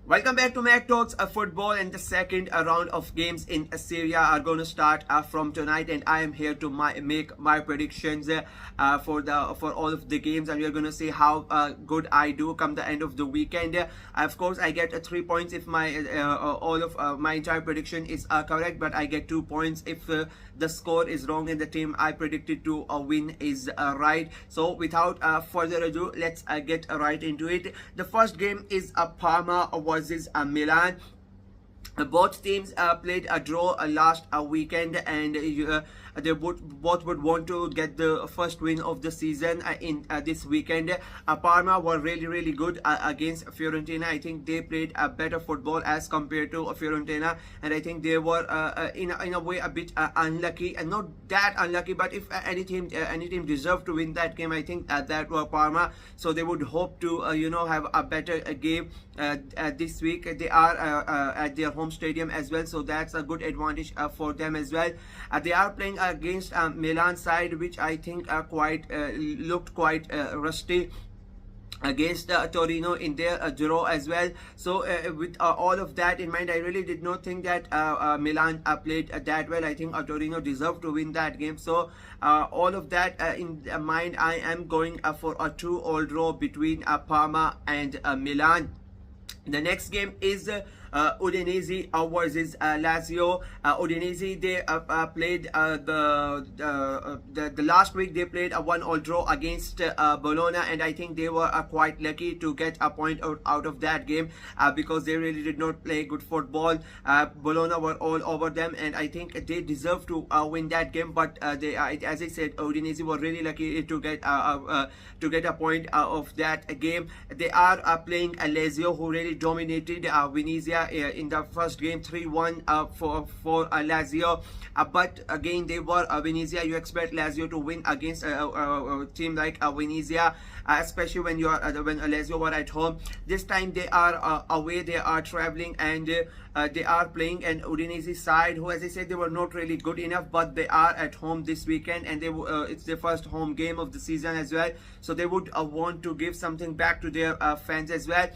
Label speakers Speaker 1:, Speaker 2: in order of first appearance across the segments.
Speaker 1: Welcome back to Mac Talks Football, and the second round of games in Serie A are going to start from tonight, and I am here to make my predictions for all of the games, and we are going to see how good I do come the end of the weekend. Of course, I get 3 points if my all of my entire prediction is correct, but I get 2 points if the score is wrong and the team I predicted to win is right. So without further ado, let's get right into it. The first game is Parma versus Milan. Both teams played a draw last weekend, and they both would want to get the first win of the season in this weekend. Parma were really good against Fiorentina. I think they played a better football as compared to Fiorentina, and I think they were in a way a bit unlucky, and not that unlucky, but if any team deserved to win that game, I think that were Parma. So they would hope to have a better game this week. They are at their home stadium as well, so that's a good advantage for them as well. They are playing against Milan side, which I think looked quite rusty against Torino in their draw as well. So with all of that in mind, I really did not think that Milan played that well. I think Torino deserved to win that game. So all of that in mind, I am going for a 2-2 draw between Parma and Milan. The next game is Udinese versus Lazio. Udinese, they played the last week. They played a 1-1 draw against Bologna, and I think they were quite lucky to get a point out of that game because they really did not play good football. Bologna were all over them, and I think they deserve to win that game. But as I said, Udinese were really lucky to get a point of that game. They are playing Lazio, who really dominated Venezia in the first game, 3-1 for Lazio. But again, they were Venezia. You expect Lazio to win against a team like Venezia, especially when when Lazio were at home. This time they are away. They are traveling, and they are playing an Udinese side who, as I said, they were not really good enough, but they are at home this weekend, and it's their first home game of the season as well. So they would want to give something back to their fans as well.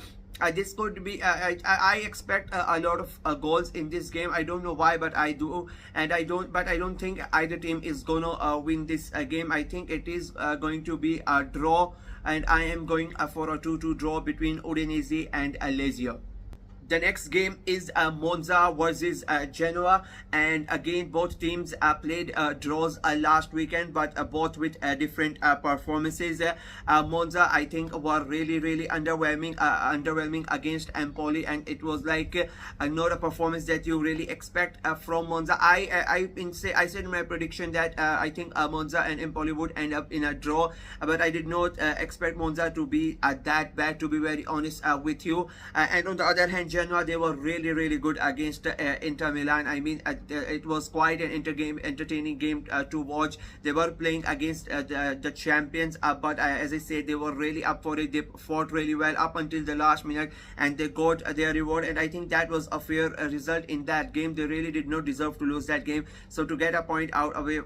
Speaker 1: This could be I expect a lot of goals in this game. I don't know why, but I do, and I don't think either team is gonna win this game. I think it is going to be a draw, and I am going for a 2-2 draw between Udinese and Lazio. The next game is Monza versus Genoa, and again both teams played draws last weekend, but both with different performances. Monza, I think, were really underwhelming against Empoli, and it was like not a performance that you really expect from Monza. I said in my prediction that I think Monza and Empoli would end up in a draw, but I did not expect Monza to be that bad, to be very honest with you. And on the other hand, Genoa, they were really good against Inter Milan. I mean, it was quite an entertaining game to watch. They were playing against the champions, but as I said, they were really up for it. They fought really well up until the last minute, and they got their reward, and I think that was a fair result in that game. They really did not deserve to lose that game. So to get a point out away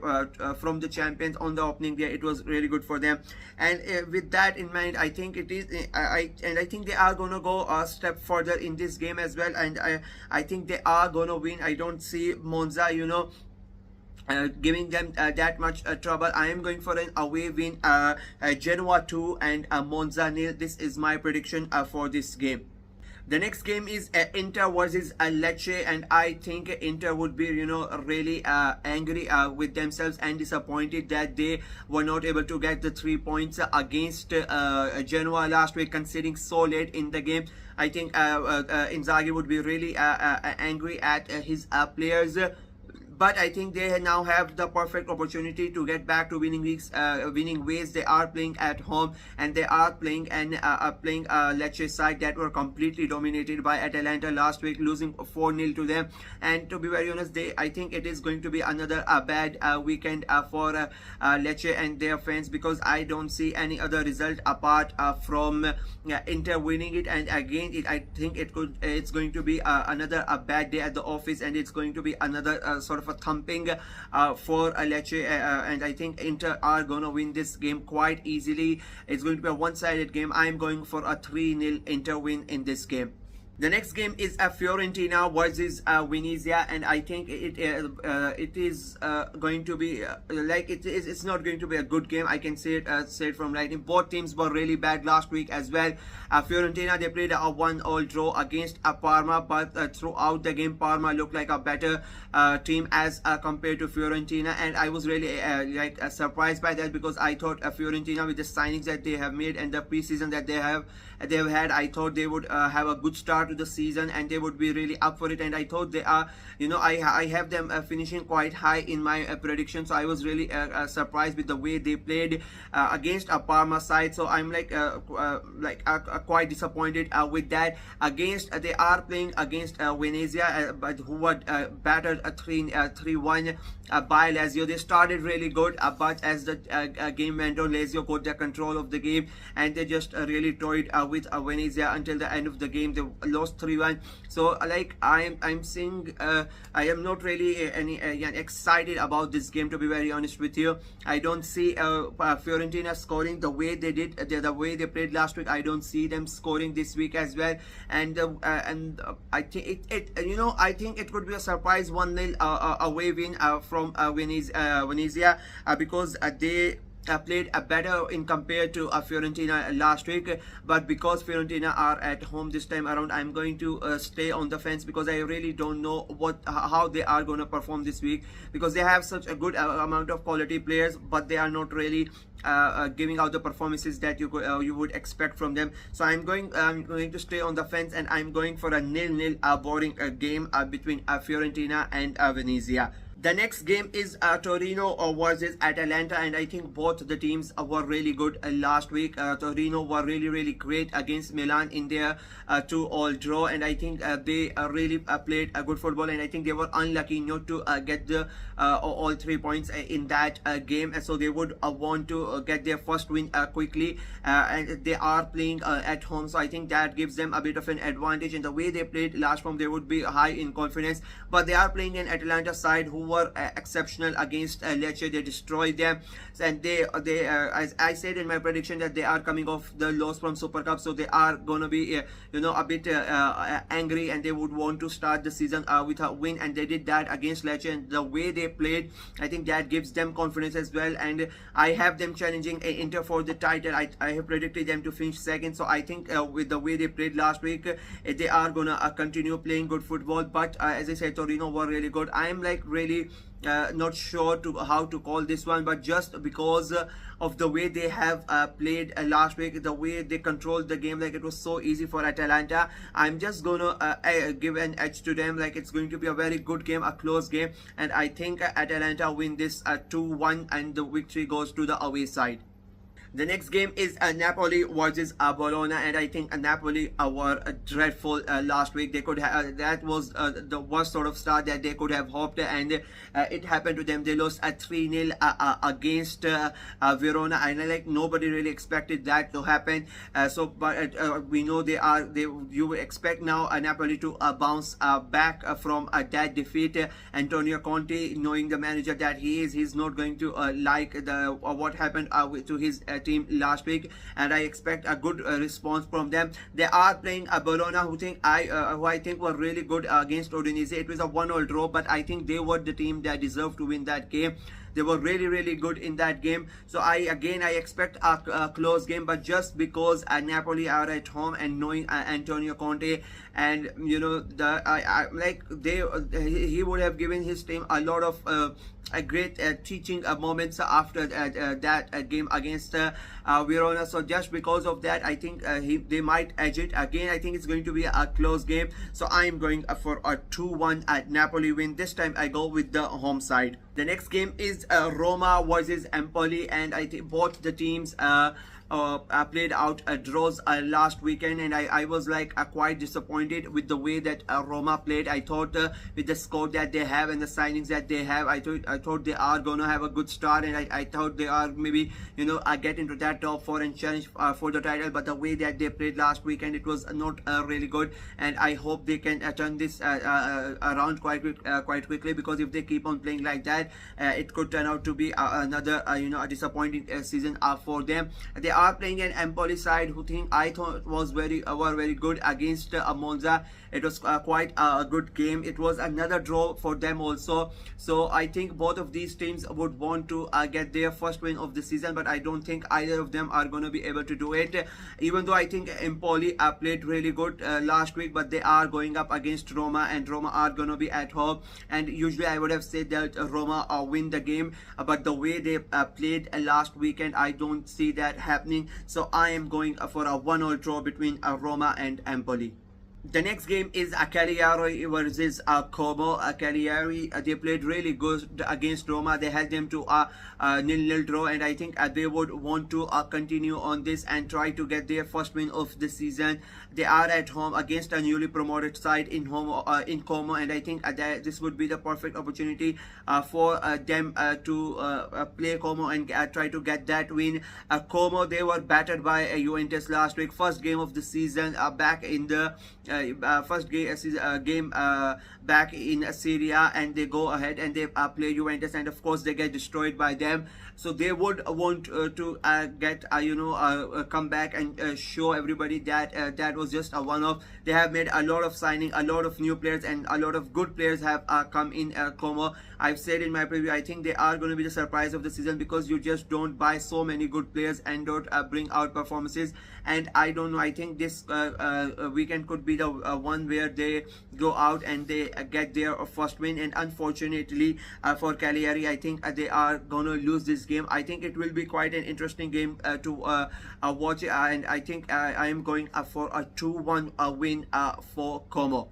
Speaker 1: from the champions on the opening day, it was really good for them. And with that in mind, I think it is I think they are gonna go a step further in this game as well, and I think they are gonna win. I don't see Monza giving them that much trouble. I am going for an away win, Genoa 2 and Monza 0. This is my prediction for this game. The next game is Inter versus Lecce, and I think Inter would be really angry with themselves and disappointed that they were not able to get the 3 points against Genoa last week, conceding so late in the game. I think Inzaghi would be really angry at his players. But I think they now have the perfect opportunity to get back to winning ways. They are playing at home, and they are playing Lecce side that were completely dominated by Atalanta last week, losing 4-0 to them. And to be very honest, I think it is going to be another bad weekend for Lecce and their fans, because I don't see any other result apart from Inter winning it. And again, I think it's going to be another bad day at the office, and it's going to be another sort of a thumping for Lecce, and I think Inter are gonna win this game quite easily. It's going to be a one-sided game. I'm going for a 3-0 Inter win in this game. The next game is Fiorentina versus Venezia, and I think it is going to be it's not going to be a good game. I can say it from writing. Both teams were really bad last week as well. Fiorentina, they played a 1-1 draw against Parma, but throughout the game Parma looked like a better team as compared to Fiorentina, and I was really surprised by that, because I thought Fiorentina, with the signings that they have made and the preseason that they have had, I thought they would have a good start to the season and they would be really up for it, and I thought they are, I have them finishing quite high in my prediction. So I was really surprised with the way they played against a Parma side. So I'm quite disappointed with that. They are playing against Venezia, but who were battered 3-1 by Lazio. They started really good, but as the game went on, Lazio got the control of the game and they just really toyed with Venezia until the end of the game. They lost 3-1. So I'm seeing, I am not really excited about this game, to be very honest with you. I don't see Fiorentina scoring the way they did, the way they played last week. I don't see them scoring this week as well, and I think I think it could be a surprise 1-0 away win from Venezia, because they played better in compared to Fiorentina last week. But because Fiorentina are at home this time around, I'm going to stay on the fence, because I really don't know how they are going to perform this week, because they have such a good amount of quality players, but they are not really giving out the performances that you would expect from them. So I'm going to stay on the fence, and I'm going for a 0-0 boring game between Fiorentina and Venezia. The next game is Torino versus Atalanta, and I think both the teams were really good last week. Torino were really great against Milan in their 2-2 draw, and I think they really played a good football, and I think they were unlucky not to get the all 3 points in that game, and so they would want to get their first win quickly, and they are playing at home, so I think that gives them a bit of an advantage. In the way they played last time, they would be high in confidence, but they are playing an Atalanta side who were exceptional against Lecce. They destroyed them, and they as I said in my prediction, that they are coming off the loss from Super Cup, so they are gonna be a bit angry, and they would want to start the season with a win, and they did that against Lecce, and the way they played, I think that gives them confidence as well, and I have them challenging Inter for the title. I have predicted them to finish second, so I think with the way they played last week, they are gonna continue playing good football. But as I said, Torino were really good. I am really not sure how to call this one, but just because of the way they have played last week, the way they controlled the game, it was so easy for Atalanta, I'm just gonna give an edge to them. It's going to be a very good game, a close game, and I think Atalanta win this 2-1, and the victory goes to the away side. The next game is Napoli versus Bologna, and I think Napoli were dreadful last week. They could have that was the worst sort of start that they could have hoped, and it happened to them. They lost 3-0 against Verona, and nobody really expected that to happen. But we know you would expect now Napoli to bounce back from that defeat. Antonio Conte, knowing the manager that he's not going to like what happened to his team last week, and I expect a good response from them. They are playing Bologna, who I think were really good against Udinese. It was a 1-1 draw, but I think they were the team that deserved to win that game. They were really good in that game, so I expect a close game. But just because Napoli are at home, and knowing Antonio Conte, and he would have given his team a lot of great teaching moments after that game against Verona. So just because of that, I think they might edge it again. I think it's going to be a close game, so I'm going for a 2-1 at Napoli win. This time I go with the home side. The next game is Roma versus Empoli, and I think both the teams played out draws last weekend, and I was quite disappointed with the way that Roma played. I thought with the score that they have and the signings that they have, I thought they are gonna have a good start, and I thought they are maybe get into that top 4 and challenge for the title. But the way that they played last weekend, it was not really good, and I hope they can turn this around quite quickly, because if they keep on playing like that, it could turn out to be another a disappointing season for them. They are playing an Empoli side who I thought was were very good against Monza. It was quite a good game. It was another draw for them also. So I think both of these teams would want to get their first win of the season, but I don't think either of them are going to be able to do it. Even though I think Empoli played really good last week, but they are going up against Roma, and Roma are going to be at home. And usually I would have said that Roma win the game, but the way they played last weekend, I don't see that happening. So I am going for a 1-1 draw between Roma and Empoli. The next game is Cagliari versus Como. Cagliari, they played really good against Roma. They held them to a 0-0 draw, and I think they would want to continue on this and try to get their first win of the season. They are at home against a newly promoted side in Como, and I think that this would be the perfect opportunity for them to play Como and try to get that win. Como, they were battered by Juventus last week, first game of the season, back in the first game back in Serie A, and they go ahead and they play Juventus, and of course they get destroyed by them. So they would want to get come back and show everybody that that was just a one-off. They have made a lot of signing, a lot of new players, and a lot of good players have come in Como. I've said in my preview, I think they are going to be the surprise of the season, because you just don't buy so many good players and don't bring out performances. And I don't know, I think this weekend could be the one where they go out and they get their first win. And unfortunately for Cagliari, I think they are gonna lose this game. I think it will be quite an interesting game to watch, and I think I am going for a 2-1 win for Como.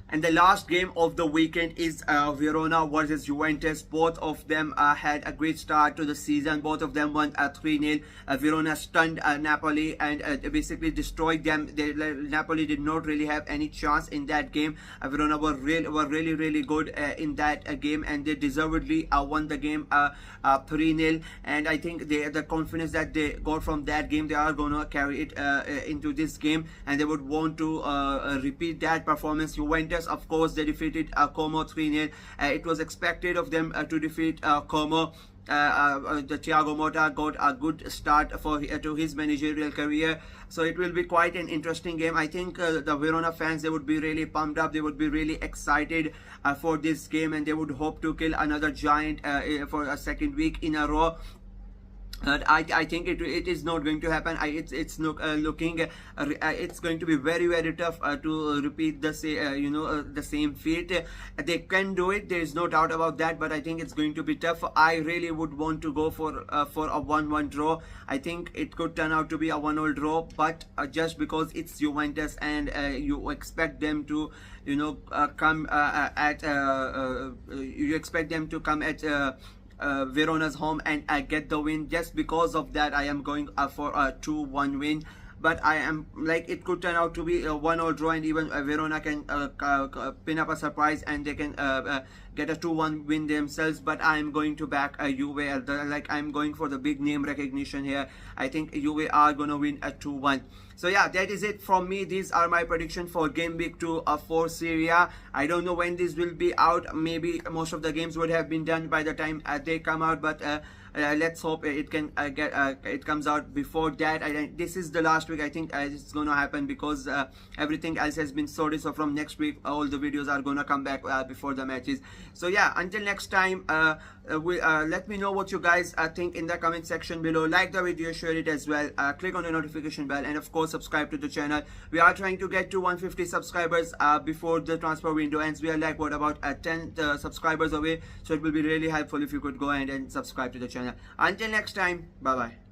Speaker 1: And the last game of the weekend is Verona versus Juventus. Both of them had a great start to the season. Both of them won 3-0. Verona stunned Napoli and basically destroyed them. Napoli did not really have any chance in that game. Verona were really good in that game, and they deservedly won the game 3-0. And I think the confidence that they got from that game, they are going to carry it into this game, and they would want to repeat that performance. Juventus, of course, they defeated Como 3-0. It was expected of them to defeat Como. The Thiago Motta got a good start to his managerial career, so it will be quite an interesting game. I think the Verona fans, they would be really pumped up. They would be really excited for this game, and they would hope to kill another giant for a second week in a row. I think it is not going to happen. It's looking it's going to be very tough to repeat the the same feat. They can do it, there is no doubt about that, but I think it's going to be tough. I really would want to go for a 1-1 draw. I think it could turn out to be a 1-0 draw, but just because it's Juventus and you expect them to come at you expect them to come at Verona's home and get the win. Just because of that, I am going for a 2-1 win. But I am like, it could turn out to be a 1-0 draw, and even Verona can pin up a surprise and they can get a 2-1 win themselves. But I am going to back Juve. I'm going for the big name recognition here. I think Juve are going to win a 2-1. So yeah, that is it from me. These are my prediction for game week 2 for Serie A. I don't know when this will be out. Maybe most of the games would have been done by the time they come out, but let's hope it can it comes out before that. This is the last week. I think it's gonna happen because everything else has been sorted. So from next week, all the videos are gonna come back before the matches. So yeah, until next time, let me know what you guys think in the comment section below. Like the video, share it as well, click on the notification bell, and of course subscribe to the channel. We are trying to get to 150 subscribers before the transfer window ends. We are like about 10 subscribers away, so it will be really helpful if you could go ahead and subscribe to the channel. Until next time, bye bye.